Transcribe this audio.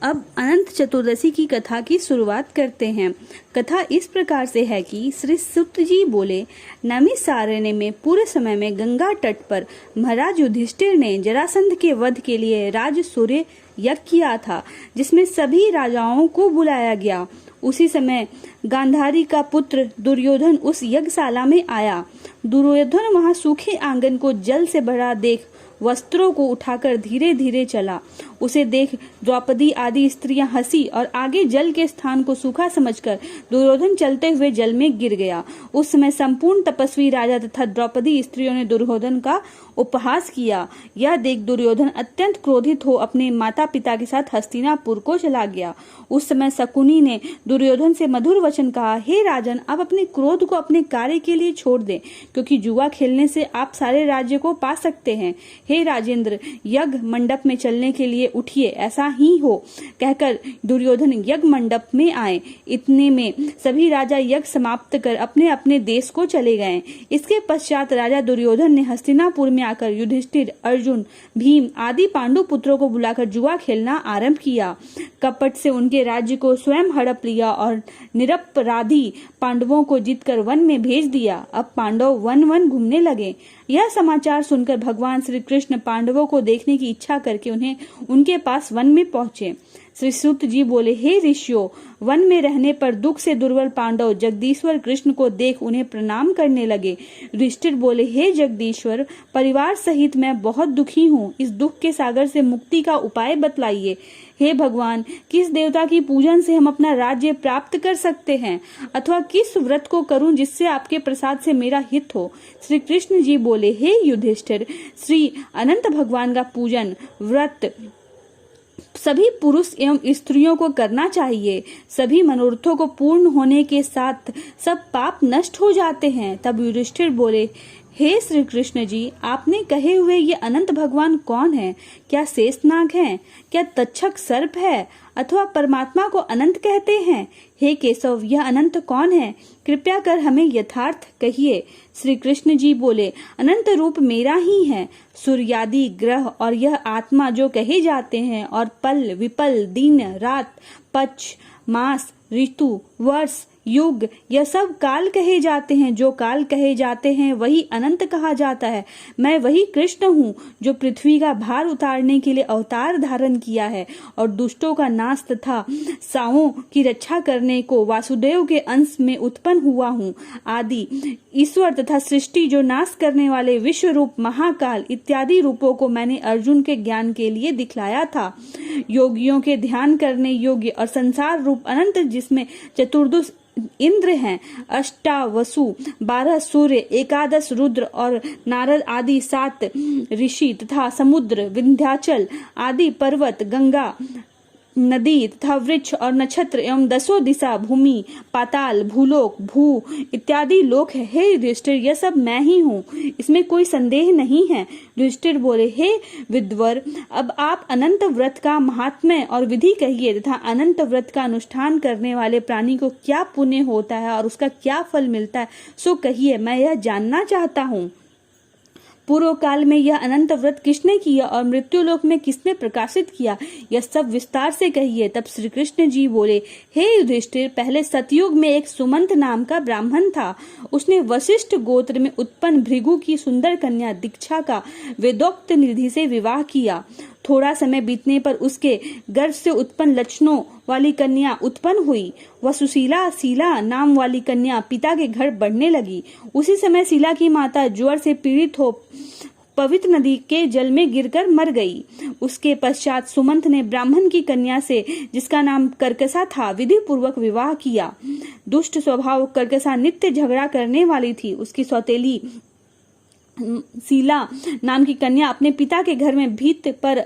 अब अनंत चतुर्दशी की कथा की शुरुआत करते हैं। कथा इस प्रकार से है कि श्री सूत जी बोले, नैमिषारण्य में पूरे समय में गंगा तट पर महाराज युधिष्ठिर ने जरासंध के वध के लिए राज सूर्य यज्ञ किया था, जिसमें सभी राजाओं को बुलाया गया। उसी समय गांधारी का पुत्र दुर्योधन उस यज्ञशाला में आया। दुर्योधन वहां सूखे आंगन को जल से भरा देख वस्त्रों को उठाकर धीरे धीरे चला। उसे देख द्रौपदी आदि स्त्रियां हंसी और आगे जल के स्थान को सूखा समझकर दुर्योधन चलते हुए जल में गिर गया। उस समय संपूर्ण तपस्वी राजा तथा द्रौपदी स्त्रियों ने दुर्योधन का उपहास किया। यह देख दुर्योधन अत्यंत क्रोधित हो अपने माता पिता के साथ हस्तिनापुर को चला गया। उस समय शकुनी ने दुर्योधन से मधुर वचन कहा, हे राजन, आप अपने क्रोध को अपने कार्य के लिए छोड़ दें, क्योंकि जुआ खेलने से आप सारे राज्य को पा सकते हैं। हे राजेंद्र, यज्ञ मंडप में चलने के लिए उठिए, ऐसा ही हो। कहकर दुर्योधन यज्ञ मंडप में आए। इतने में सभी राजा यज्ञ समाप्त कर अपने अपने देश को चले गए। इसके पश्चात राजा दुर्योधन ने हस्तिनापुर में आकर युधिष्ठिर, अर्जुन, भीम आदि पांडु पुत्रों को बुलाकर जुआ खेलना आरंभ किया। कपट से उनके राज्य को स्वयं हड़प लिया और निरपराधी पांडवों को जीतकर वन में भेज दिया। अब पांडव वन वन घूमने लगे। यह समाचार सुनकर भगवान श्री कृष्ण पांडवों को देखने की इच्छा करके उन्हें उनके पास वन में पहुंचे। श्री सूत जी बोले, हे ऋषियों, वन में रहने पर दुख से दुर्बल पांडव जगदीश्वर कृष्ण को देख उन्हें प्रणाम करने लगे। युधिष्ठिर बोले, हे जगदीश्वर, परिवार सहित मैं बहुत दुखी हूँ। इस दुख के सागर से मुक्ति का उपाय बतलाइए। हे भगवान, किस देवता की पूजन से हम अपना राज्य प्राप्त कर सकते हैं, अथवा किस व्रत को करूं जिससे आपके प्रसाद से मेरा हित हो। श्री कृष्ण जी बोले, हे युधिष्ठिर, श्री अनंत भगवान का पूजन व्रत सभी पुरुष एवं स्त्रियों को करना चाहिए। सभी मनोरथों को पूर्ण होने के साथ सब पाप नष्ट हो जाते हैं। तब युधिष्ठिर बोले, हे श्री कृष्ण जी, आपने कहे हुए ये अनंत भगवान कौन है? क्या शेषनाग है? क्या तक्षक सर्प है? अथवा परमात्मा को अनंत कहते हैं? हे केशव, यह अनंत कौन है? कृपया कर हमें यथार्थ कहिए। श्री कृष्ण जी बोले, अनंत रूप मेरा ही है। सूर्यादि ग्रह और यह आत्मा जो कहे जाते हैं, और पल विपल, दिन रात, पक्ष मास, ऋतु, वर्ष, युग, यह सब काल कहे जाते हैं। जो काल कहे जाते हैं वही अनंत कहा जाता है। मैं वही कृष्ण हूँ जो पृथ्वी का भार उतारने के लिए अवतार धारण किया है और दुष्टों का नाश तथा साओं की रक्षा करने को वासुदेव के अंश में उत्पन्न हुआ हूँ। आदि ईश्वर तथा सृष्टि जो नाश करने वाले विश्व रूप, महाकाल इत्यादि रूपों को मैंने अर्जुन के ज्ञान के लिए दिखलाया था। योगियों के ध्यान करने योग्य और संसार रूप अनंत, जिसमें चतुर्दश इंद्र हैं, अष्टावसु, 12 सूर्य, 11 रुद्र और नारद आदि 7 ऋषि तथा समुद्र, विंध्याचल आदि पर्वत, गंगा नदी तथा वृक्ष और नक्षत्र एवं 10 दिशा, भूमि, पाताल, भूलोक, भू इत्यादि लोक है। हे युधिष्ठिर, यह सब मैं ही हूँ, इसमें कोई संदेह नहीं है। युधिष्ठिर बोले, हे विद्वर, अब आप अनंत व्रत का महात्म्य और विधि कहिए तथा अनंत व्रत का अनुष्ठान करने वाले प्राणी को क्या पुण्य होता है और उसका क्या फल मिलता है, सो कहिए, मैं यह जानना चाहता हूँ। पूर्व काल में यह अनंत व्रत किसने किया और मृत्युलोक में किसने प्रकाशित किया, यह सब विस्तार से कहिए। तब श्री कृष्ण जी बोले, हे युधिष्ठिर, पहले सतयुग में एक सुमंत नाम का ब्राह्मण था। उसने वशिष्ठ गोत्र में उत्पन्न भृगु की सुंदर कन्या दीक्षा का वेदोक्त निधि से विवाह किया। थोड़ा समय बीतने पर उसके गर्भ से उत्पन्न लक्षणों वाली कन्या उत्पन्न हुई। वह सुशीला शीला नाम वाली कन्या पिता के घर बढ़ने लगी। उसी समय शीला की माता ज्वर से पीड़ित हो पवित्र नदी के जल में गिरकर मर गई। उसके पश्चात सुमंत ने ब्राह्मण की कन्या से, जिसका नाम कर्कसा था, विधि पूर्वक विवाह किया। दुष्ट स्वभाव कर्कसा नित्य झगड़ा करने वाली थी। उसकी सौतेली शीला नाम की कन्या अपने पिता के घर में भीत पर